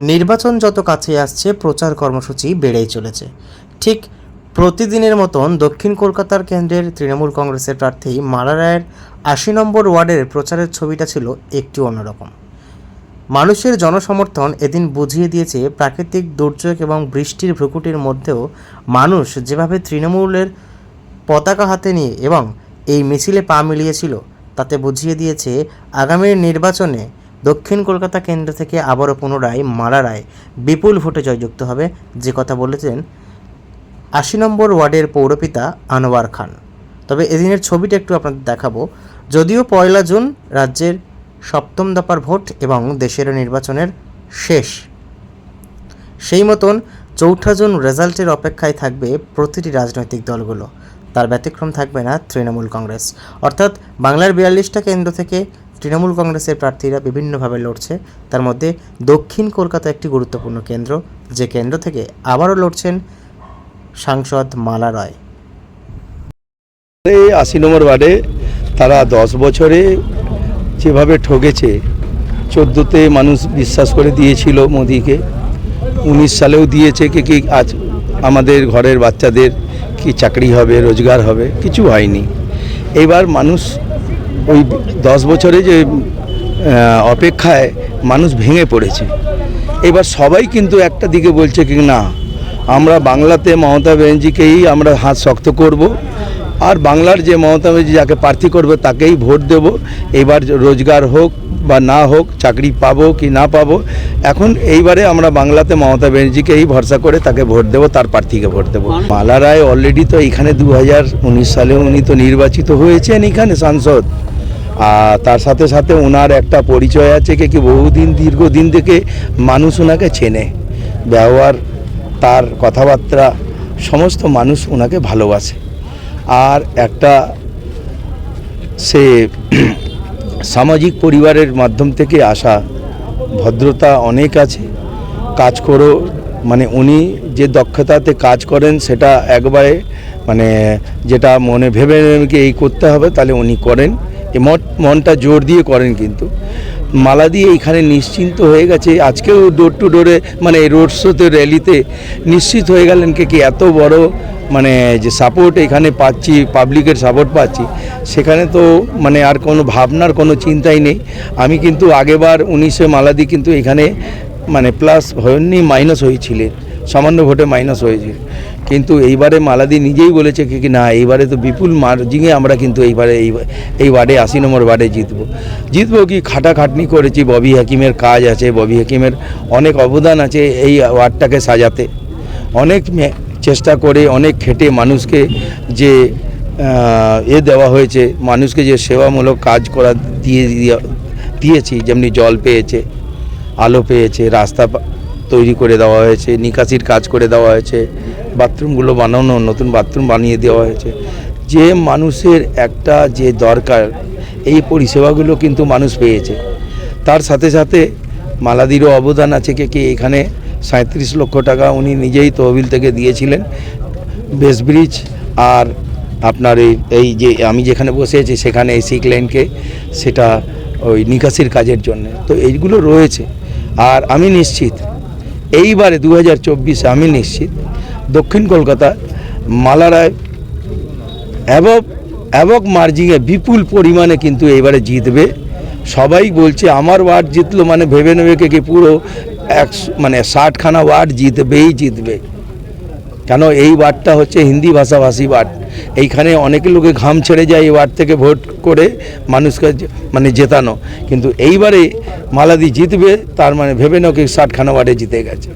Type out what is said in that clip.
নির্বাচন যত কাছে আসছে প্রচার কর্মসূচি বেড়েই চলেছে। ঠিক প্রতিদিনের মতন দক্ষিণ কলকাতার কেন্দ্রের তৃণমূল কংগ্রেসের প্রার্থী মালা রায়ের ৮০ নম্বর ওয়ার্ডের প্রচারের ছবিটা ছিল একটু অন্যরকম। মানুষের জনসমর্থন এদিন বুঝিয়ে দিয়েছে প্রাকৃতিক দুর্যোগ এবং বৃষ্টির ভ্রুকুটির মধ্যেও মানুষ যেভাবে তৃণমূলের পতাকা হাতে নিয়ে এবং এই মিছিলে পা মিলিয়েছিল তাতে বুঝিয়ে দিয়েছে আগামী নির্বাচনে দক্ষিণ কলকাতা কেন্দ্র থেকে আবারও পুনরায় মালা রায় বিপুল ভোটে জয়যুক্ত হবে, যে কথা বলেছেন ৮০ নম্বর ওয়ার্ডের পৌরপিতা আনোয়ার খান। তবে এদিনের ছবিটা একটু আপনাদের দেখাবো। যদিও ১ জুন রাজ্যের ৭ম দফার ভোট এবং দেশের নির্বাচনের শেষ, সেই মতন ৪ জুন রেজাল্টের অপেক্ষায় থাকবে প্রতিটি রাজনৈতিক দলগুলো। তার ব্যতিক্রম থাকবে না তৃণমূল কংগ্রেস। অর্থাৎ বাংলার ৪২টা কেন্দ্র থেকে তৃণমূল কংগ্রেসের প্রার্থীরা বিভিন্নভাবে লড়ছে। তার মধ্যে দক্ষিণ কলকাতা একটি গুরুত্বপূর্ণ কেন্দ্র, যে কেন্দ্র থেকে আবারও লড়ছেন সাংসদ মালা রায়। এই ৮০ নম্বর ওয়ার্ডে তারা ১০ বছরে যেভাবে ঠকেছে, ১৪তে মানুষ বিশ্বাস করে দিয়েছিল মোদিকে, ১৯ সালেও দিয়েছে কি আজ আমাদের ঘরের বাচ্চাদের কি চাকরি হবে, রোজগার হবে, কিছু হয়নি। এইবার মানুষ ওই ১০ বছরে যে অপেক্ষায় মানুষ ভেঙে পড়েছে। এবার সবাই কিন্তু একটা দিকে বলছে কি না, আমরা বাংলাতে মমতা ব্যানার্জিকেই আমরা হাত শক্ত করব, আর বাংলার যে মমতা ব্যানার্জি যাকে প্রার্থী করবে তাকেই ভোট দেব। এবার রোজগার হোক বা না হোক, চাকরি পাবো কি না পাবো, এখন এইবারে আমরা বাংলাতে মমতা ব্যানার্জিকেই ভরসা করে তাকে ভোট দেব, তার প্রার্থীকে ভোট দেবো। মালা রায় অলরেডি তো এখানে ২০১৯ সালে উনি তো নির্বাচিত হয়েছেন এখানে সাংসদ। আর তার সাথে সাথে ওনার একটা পরিচয় আছে কি বহুদিন দীর্ঘদিন থেকে মানুষ ওনাকে চেনে, ব্যবহার, তার কথাবার্তা, সমস্ত মানুষ ওনাকে ভালোবাসে। আর একটা সে সামাজিক পরিবারের মাধ্যম থেকে আসা, ভদ্রতা অনেক আছে। কাজ করো মানে উনি যে দক্ষতাতে কাজ করেন সেটা একবারে মানে যেটা মনে ভেবে এই করতে হবে তাহলে উনি করেন, মনটা জোর দিয়ে করেন। কিন্তু মালা দিয়ে এখানে নিশ্চিন্ত হয়ে গেছে। আজকেও ডোর টু ডোরে মানে রোড শোতে র্যালিতে নিশ্চিত হয়ে গেলেন কি এত বড় মানে যে সাপোর্ট এখানে পাচ্ছি, পাবলিকের সাপোর্ট পাচ্ছি, সেখানে তো মানে আর কোনো ভাবনার কোনো চিন্তাই নেই। আমি কিন্তু আগেবার ১৯শে মালাদি কিন্তু এখানে মানে প্লাস হয়নি, মাইনাস হয়েছিলেন, সামান্য ভোটে মাইনাস হয়েছিল। কিন্তু এইবারে মালাদি নিজেই বলেছে কি না, এইবারে তো বিপুল মার্জিনে আমরা কিন্তু এইবারে এই ওয়ার্ডে ৮০ নম্বর ওয়ার্ডে জিতবো কি খাটাখাটনি করেছি, ববি হাকিমের কাজ আছে, ববি হাকিমের অনেক অবদান আছে এই ওয়ার্ডটাকে সাজাতে। অনেক চেষ্টা করে অনেক খেটে মানুষকে যে দেওয়া হয়েছে, মানুষকে যে সেবামূলক কাজ করা দিয়েছি, যেমনি জল পেয়েছে, আলো পেয়েছে, রাস্তা তৈরি করে দেওয়া হয়েছে, নিকাশির কাজ করে দেওয়া হয়েছে, বাথরুমগুলো বানানো, নতুন বাথরুম বানিয়ে দেওয়া হয়েছে। যে মানুষের একটা যে দরকার এই পরিষেবাগুলো কিন্তু মানুষ পেয়েছে। তার সাথে সাথে মালাদিরও অবদান আছে কি এখানে ৩৭ লক্ষ টাকা উনি নিজেই তহবিল থেকে দিয়েছিলেন বেস ব্রিজ, আর আপনার এই যে আমি যেখানে বসে আছি সেখানে এই সিক লাইনকে সেটা ওই নিকাশির কাজের জন্য। তো এইগুলো রয়েছে। আর আমি নিশ্চিত এইবারে ২০২৪ আমি নিশ্চিত দক্ষিণ কলকাতা মালা রায় অ্যাবভ মার্জিনে বিপুল পরিমাণে কিন্তু এইবারে জিতবে। সবাই বলছে আমার ওয়ার্ড জিতলো মানে ভেবে নেবে কি পুরো ৬০খানা ওয়ার্ড জিতবে। কেন এই ওয়ার্ডটা হচ্ছে হিন্দি ভাষাভাষী ওয়ার্ড। এইখানে অনেক লোকে ঘাম ছেড়ে যায় এই ওয়ার্ড থেকে ভোট করে মানুষকে মানে জেতানো। কিন্তু এইবারে মালাদি জিতবে, তার মানে ভেবে নাও কি ৬০খানা ওয়ার্ডে জিতে গেছে।